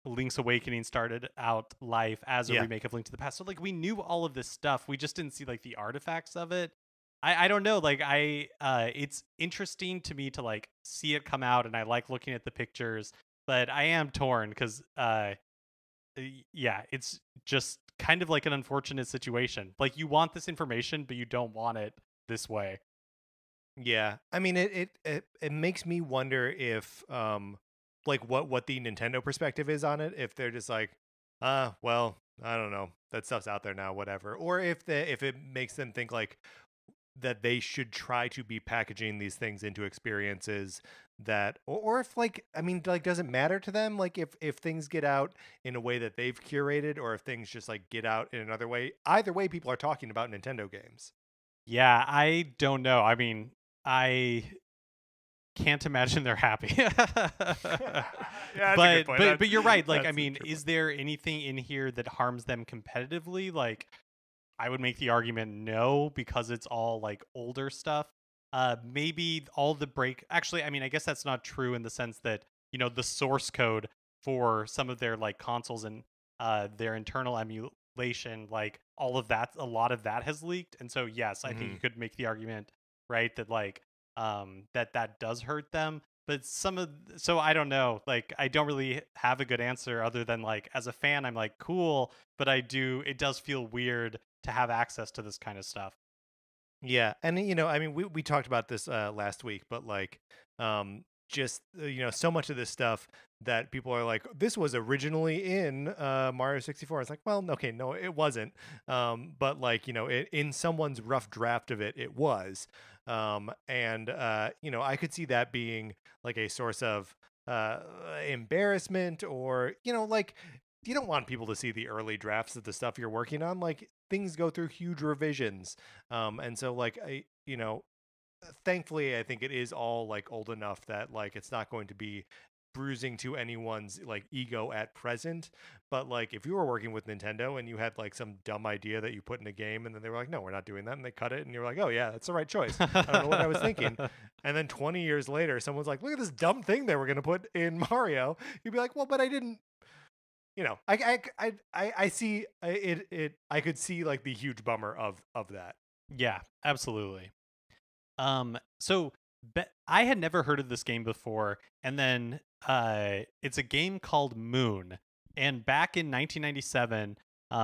Link's Awakening started out life as a Yeah. remake of Link to the Past. So like we knew all of this stuff. We just didn't see like the artifacts of it. I don't know, like it's interesting to me to like see it come out and I like looking at the pictures, but I am torn because yeah, it's just kind of like an unfortunate situation. Like you want this information, but you don't want it this way. Yeah, I mean it makes me wonder if like what the Nintendo perspective is on it. If they're just like, well, I don't know, that stuff's out there now, whatever. Or if it makes them think like that they should try to be packaging these things into experiences that, or if like, I mean, like, does it matter to them? Like if things get out in a way that they've curated, or if things just like get out in another way. Either way, people are talking about Nintendo games. Yeah, I don't know. I mean, I can't imagine they're happy. Yeah, that's a good point. But you're right. Like, I That's a mean, true is point. there anything in here that harms them competitively? Like, I would make the argument no, because it's all like older stuff. Maybe all the break. Actually, I mean, I guess that's not true in the sense that you know the source code for some of their like consoles and their internal emulation, like all of that, a lot of that has leaked. And so, yes, I think you Hmm. could make the argument, right, that like that does hurt them. But so I don't know. Like, I don't really have a good answer other than like as a fan, I'm like cool, but it does feel weird to have access to this kind of stuff. Yeah, and you know, I mean, we talked about this last week, but like, just you know, so much of this stuff that people are like, this was originally in Mario 64. It's like, well, okay, no, it wasn't. But like, you know, in someone's rough draft of it, it was. And you know, I could see that being like a source of uh embarrassment, or you know, like you don't want people to see the early drafts of the stuff you're working on. Like things go through huge revisions, and so like I, you know, thankfully I think it is all like old enough that like it's not going to be bruising to anyone's like ego at present. But like if you were working with Nintendo and you had like some dumb idea that you put in a game and then they were like, no, we're not doing that, and they cut it, and you're like, oh yeah, that's the right choice, I don't know what I was thinking. And then 20 years later someone's like, look at this dumb thing they were going to put in Mario. You'd be like, well, but I didn't, you know, I see it. I could see like the huge bummer of that. Yeah, absolutely. So I had never heard of this game before, and then it's a game called Moon, and back in 1997,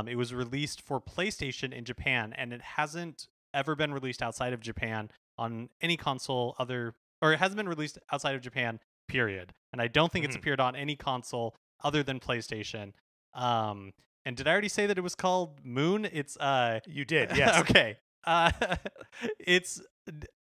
it was released for PlayStation in Japan, and it hasn't ever been released outside of Japan on any console other or it hasn't been released outside of Japan, period. And I don't think it's Mhm. appeared on any console other than PlayStation. And did I already say that it was called Moon? It's You did, yes. okay. Uh it's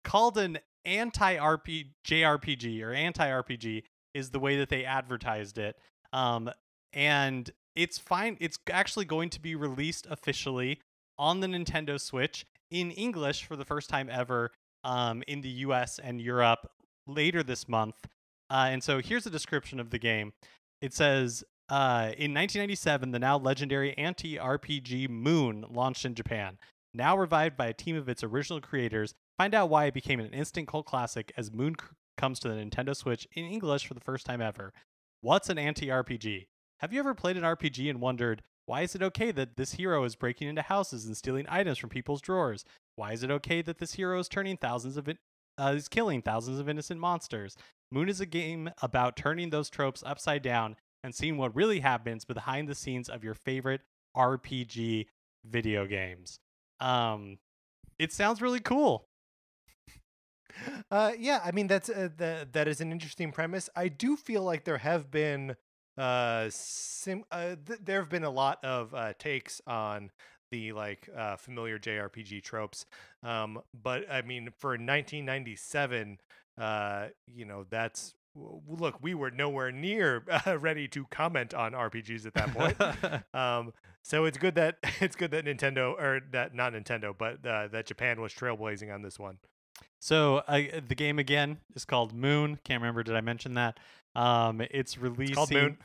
called an JRPG or anti-RPG is the way that they advertised it. And it's fine. It's actually going to be released officially on the Nintendo Switch in English for the first time ever in the US and Europe later this month. And so here's a description of the game. It says, in 1997, the now legendary anti-RPG Moon launched in Japan. Now revived by a team of its original creators, find out why it became an instant cult classic as Moon comes to the Nintendo Switch in English for the first time ever. What's an anti-RPG? Have you ever played an RPG and wondered, why is it okay that this hero is breaking into houses and stealing items from people's drawers? Why is it okay that this hero is killing thousands of innocent monsters? Moon is a game about turning those tropes upside down and seeing what really happens behind the scenes of your favorite RPG video games. It sounds really cool. Yeah, I mean that is an interesting premise. I do feel like there have been there have been a lot of takes on the familiar JRPG tropes. But I mean for 1997, look, we were nowhere near ready to comment on RPGs at that point. So it's good that Nintendo, or that not Nintendo, but that Japan was trailblazing on this one. So the game again is called Moon. Can't remember. Did I mention that? It's releasing. It's called Moon.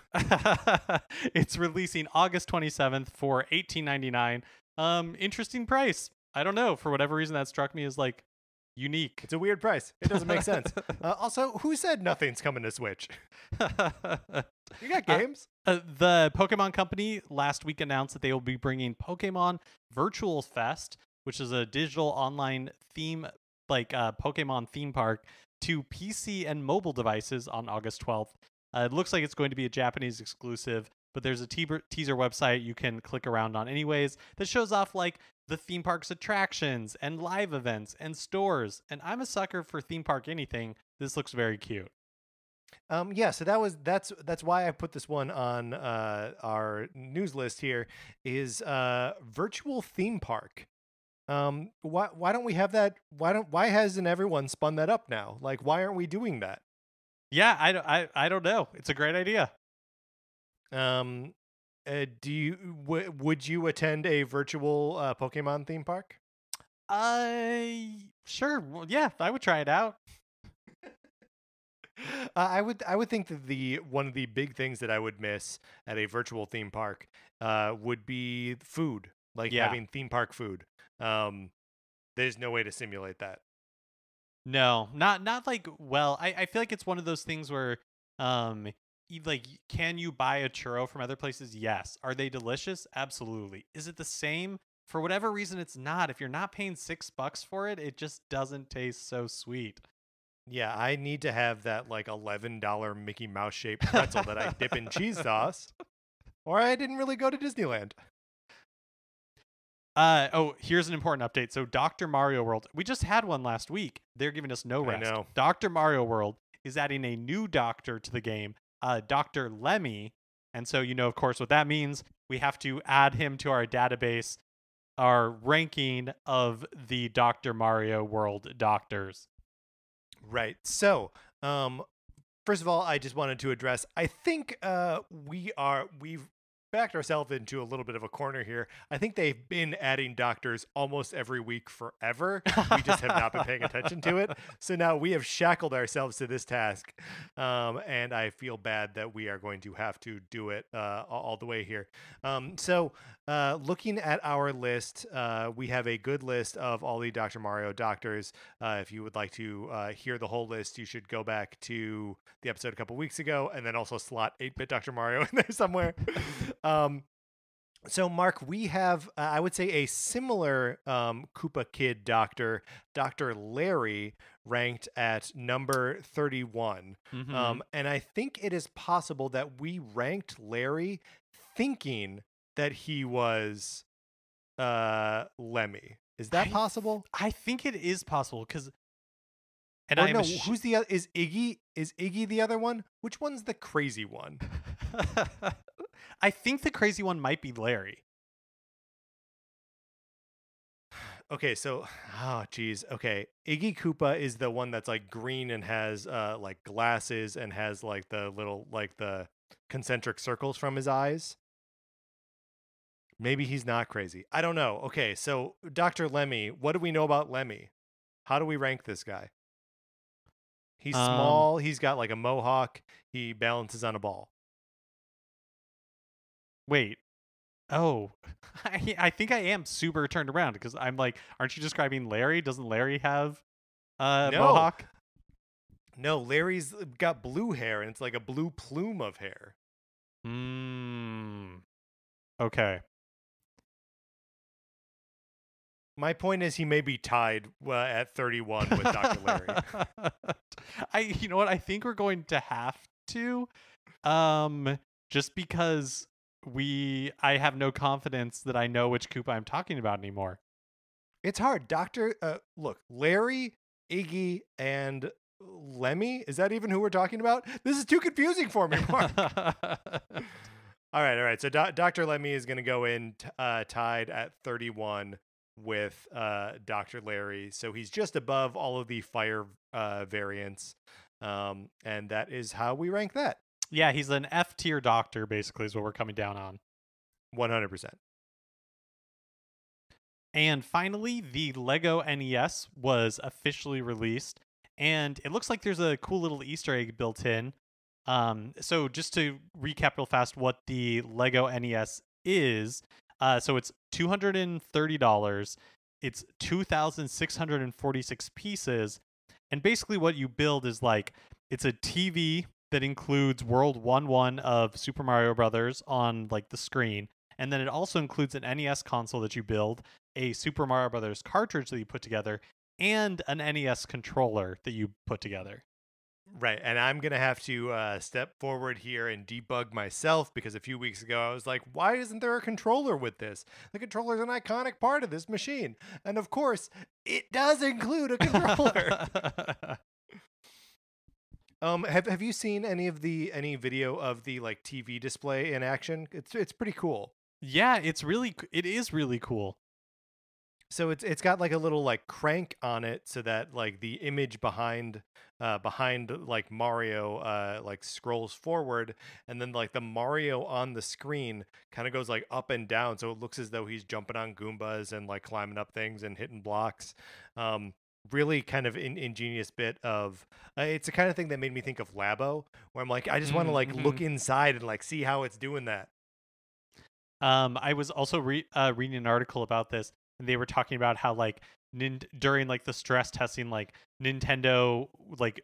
It's releasing August 27th for $18.99. Interesting price. I don't know. For whatever reason, that struck me as like unique. It's a weird price. It doesn't make sense. Also, who said nothing's coming to Switch? You got games. The Pokemon Company last week announced that they will be bringing Pokemon Virtual Fest, which is a digital online theme Pokemon theme park, to PC and mobile devices on August 12th. It looks like it's going to be a Japanese exclusive, but there's a teaser website you can click around on anyways that shows off like the theme park's attractions and live events and stores. And I'm a sucker for theme park anything. This looks very cute. Yeah, so that's why I put this one on our news list here, is virtual theme park. Why don't we have that? Why hasn't everyone spun that up now? Like, why aren't we doing that? Yeah, I don't know. It's a great idea. Would you attend a virtual Pokemon theme park? Sure. Well, yeah, I would try it out. I would think that one of the big things that I would miss at a virtual theme park would be food, like having theme park food. There's no way to simulate that. No, not like, well, I feel like it's one of those things where can you buy a churro from other places? Yes. Are they delicious? Absolutely. Is it the same? For whatever reason, it's not. If you're not paying $6 for it, it just doesn't taste so sweet. Yeah, I need to have that like $11 Mickey Mouse shaped pretzel that I dip in cheese sauce, or I didn't really go to Disneyland. Here's an important update. So Dr. Mario World, we just had one last week. They're giving us no rest. I know. Dr. Mario World is adding a new doctor to the game, Dr. Lemmy. And so, of course, what that means, we have to add him to our database, our ranking of the Dr. Mario World doctors. Right. So, first of all, I just wanted to address, I think we've backed ourselves into a little bit of a corner here. I think they've been adding doctors almost every week forever. We just have not been paying attention to it. So now we have shackled ourselves to this task. And I feel bad that we are going to have to do it all the way here. So looking at our list, we have a good list of all the Dr. Mario doctors. If you would like to hear the whole list, you should go back to the episode a couple weeks ago and then also slot 8-bit Dr. Mario in there somewhere. So Mark, we have, I would say, a similar Koopa Kid doctor, Dr. Larry, ranked at number 31. Mm-hmm. And I think it is possible that we ranked Larry thinking that he was Lemmy. Is that possible? I think it is possible because And Or no, who's the is Iggy the other one? Which one's the crazy one? I think the crazy one might be Larry. Okay, so geez. Okay. Iggy Koopa is the one that's like green and has like glasses and has like the little like the concentric circles from his eyes. Maybe he's not crazy. I don't know. Okay, so Dr. Lemmy, what do we know about Lemmy? How do we rank this guy? He's small, he's got like a mohawk, he balances on a ball. Wait. Oh, I think I am super turned around because I'm like, aren't you describing Larry? Doesn't Larry have mohawk? No, Larry's got blue hair and it's like a blue plume of hair. Okay. My point is he may be tied at 31 with Dr. Larry. You know what? I think we're going to have to, just because I have no confidence that I know which Koopa I'm talking about anymore. It's hard. Look, Larry, Iggy, and Lemmy. Is that even who we're talking about? This is too confusing for me, Mark. All right. So Dr. Lemmy is going to go in tied at 31 with Dr. Larry. So he's just above all of the fire variants. And that is how we rank that. Yeah, he's an F tier doctor, basically, is what we're coming down on. 100%. And finally, the Lego NES was officially released. And it looks like there's a cool little Easter egg built in. So just to recap real fast what the Lego NES is. So it's $230. It's 2,646 pieces. And basically what you build is like, it's a TV that includes World 1-1 of Super Mario Brothers on like the screen. And then it also includes an NES console that you build, a Super Mario Brothers cartridge that you put together, and an NES controller that you put together. Right. And I'm going to have to step forward here and debug myself because a few weeks ago I was like, why isn't there a controller with this? The controller is an iconic part of this machine. And of course, it does include a controller. Have you seen any video of the like TV display in action? It's pretty cool. Yeah, it is really cool. So it's got like a little like crank on it so that like the image behind like Mario like scrolls forward, and then like the Mario on the screen kind of goes like up and down, so it looks as though he's jumping on Goombas and like climbing up things and hitting blocks. Really kind of ingenious bit of it's the kind of thing that made me think of Labo, where I'm like, I just want to like look inside and like see how it's doing that. I was also reading an article about this, and they were talking about how like during like the stress testing, like Nintendo like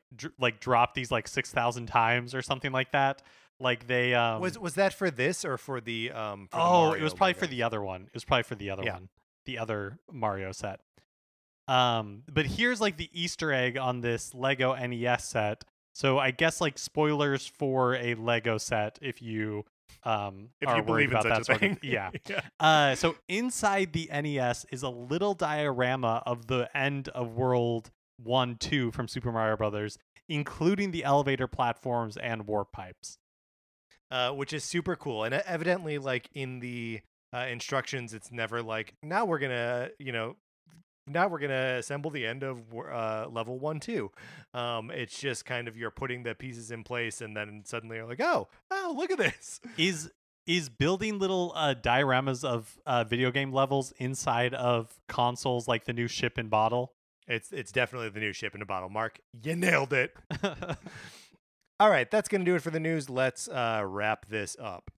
dropped these like 6,000 times or something like that. Like they was that for this or for the it was probably for the other one. It was probably for the other one, the other Mario set. But here's like the Easter egg on this Lego NES set. So I guess like spoilers for a Lego set if you are worried about that sort of thing. Yeah. So inside the NES is a little diorama of the end of World 1-2 from Super Mario Brothers, including the elevator platforms and warp pipes. Which is super cool. And evidently, like in the instructions, it's never like, now we're gonna assemble the end of level 1-2. It's just kind of you're putting the pieces in place, and then suddenly you're like, oh, look at this. Is building little dioramas of video game levels inside of consoles like the new ship in bottle? It's definitely the new ship in a bottle, Mark. You nailed it. All right, that's going to do it for the news. Let's wrap this up.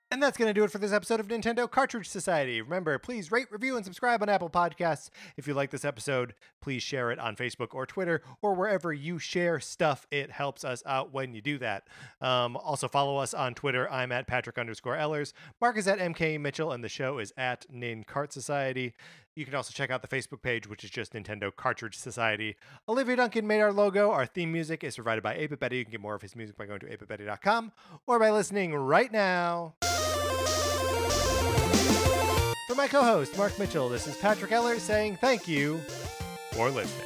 And that's going to do it for this episode of Nintendo Cartridge Society. Remember, please rate, review, and subscribe on Apple Podcasts. If you like this episode, please share it on Facebook or Twitter or wherever you share stuff. It helps us out when you do that. Also, follow us on Twitter. I'm at Patrick_Ellers. Mark is at MK Mitchell, and the show is at Nin Cart Society. You can also check out the Facebook page, which is just Nintendo Cartridge Society. Olivia Duncan made our logo. Our theme music is provided by 8BitBetty. You can get more of his music by going to 8BitBetty.com or by listening right now. For my co-host, Mark Mitchell, this is Patrick Eller saying thank you for listening.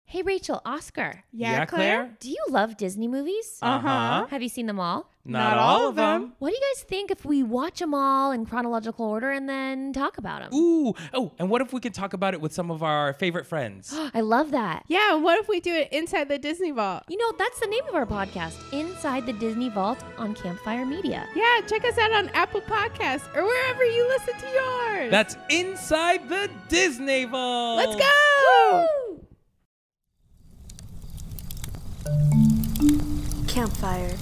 Hey, Rachel, Oscar. Yeah, Claire? Do you love Disney movies? Uh-huh. Have you seen them all? Not all of them. What do you guys think if we watch them all in chronological order and then talk about them? Ooh. Oh, and what if we can talk about it with some of our favorite friends? I love that. Yeah, what if we do it inside the Disney Vault? You know, that's the name of our podcast, Inside the Disney Vault on Campfire Media. Yeah, check us out on Apple Podcasts or wherever you listen to yours. That's Inside the Disney Vault. Let's go! Woo! Campfire.